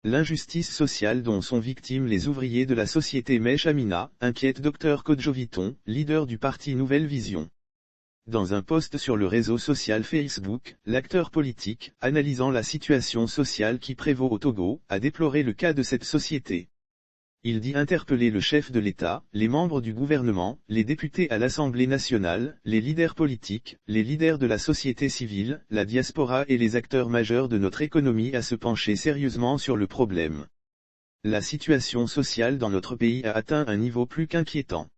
L'injustice sociale dont sont victimes les ouvriers de la société Mèche Amina, inquiète Dr Kodjoviton, leader du parti Nouvelle Vision. Dans un post sur le réseau social Facebook, l'acteur politique, analysant la situation sociale qui prévaut au Togo, a déploré le cas de cette société. Il dit interpeller le chef de l'État, les membres du gouvernement, les députés à l'Assemblée nationale, les leaders politiques, les leaders de la société civile, la diaspora et les acteurs majeurs de notre économie à se pencher sérieusement sur le problème. La situation sociale dans notre pays a atteint un niveau plus qu'inquiétant.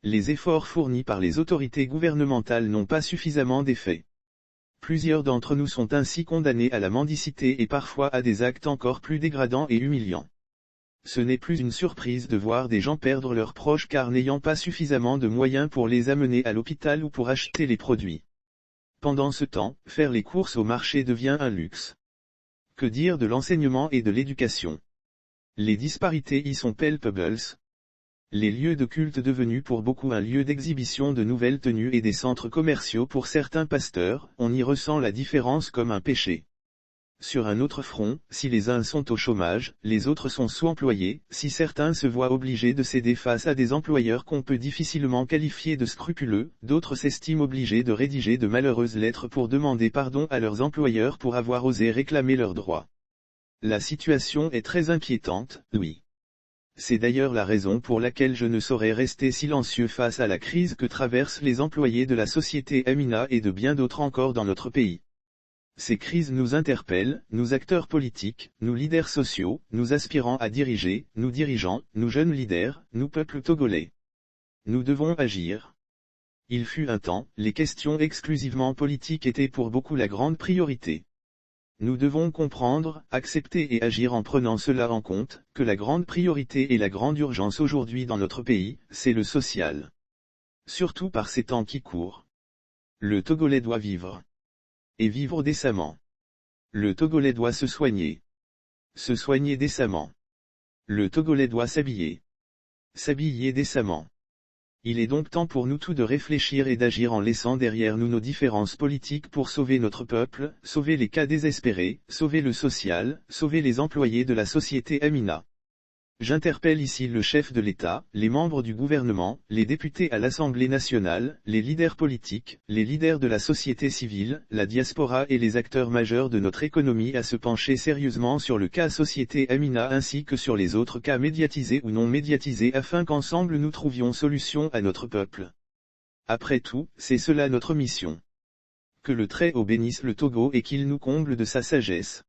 Les efforts fournis par les autorités gouvernementales n'ont pas suffisamment d'effet. Plusieurs d'entre nous sont ainsi condamnés à la mendicité et parfois à des actes encore plus dégradants et humiliants. Ce n'est plus une surprise de voir des gens perdre leurs proches car n'ayant pas suffisamment de moyens pour les amener à l'hôpital ou pour acheter les produits. Pendant ce temps, faire les courses au marché devient un luxe. Que dire de l'enseignement et de l'éducation? Les disparités y sont palpables. Les lieux de culte devenus pour beaucoup un lieu d'exhibition de nouvelles tenues et des centres commerciaux pour certains pasteurs, on y ressent la différence comme un péché. Sur un autre front, si les uns sont au chômage, les autres sont sous-employés, si certains se voient obligés de céder face à des employeurs qu'on peut difficilement qualifier de scrupuleux, d'autres s'estiment obligés de rédiger de malheureuses lettres pour demander pardon à leurs employeurs pour avoir osé réclamer leurs droits. La situation est très inquiétante, oui. C'est d'ailleurs la raison pour laquelle je ne saurais rester silencieux face à la crise que traversent les employés de la société Amina et de bien d'autres encore dans notre pays. Ces crises nous interpellent, nous acteurs politiques, nous leaders sociaux, nous aspirants à diriger, nous dirigeants, nous jeunes leaders, nous peuples togolais. Nous devons agir. Il fut un temps, les questions exclusivement politiques étaient pour beaucoup la grande priorité. Nous devons comprendre, accepter et agir en prenant cela en compte, que la grande priorité et la grande urgence aujourd'hui dans notre pays, c'est le social. Surtout par ces temps qui courent. Le Togolais doit vivre. Et vivre décemment. Le Togolais doit se soigner. Se soigner décemment. Le Togolais doit s'habiller. S'habiller décemment. Il est donc temps pour nous tous de réfléchir et d'agir en laissant derrière nous nos différences politiques pour sauver notre peuple, sauver les cas désespérés, sauver le social, sauver les employés de la société Amina. J'interpelle ici le chef de l'État, les membres du gouvernement, les députés à l'Assemblée nationale, les leaders politiques, les leaders de la société civile, la diaspora et les acteurs majeurs de notre économie à se pencher sérieusement sur le cas société Amina ainsi que sur les autres cas médiatisés ou non médiatisés afin qu'ensemble nous trouvions solution à notre peuple. Après tout, c'est cela notre mission. Que le Très-Haut bénisse le Togo et qu'il nous comble de sa sagesse.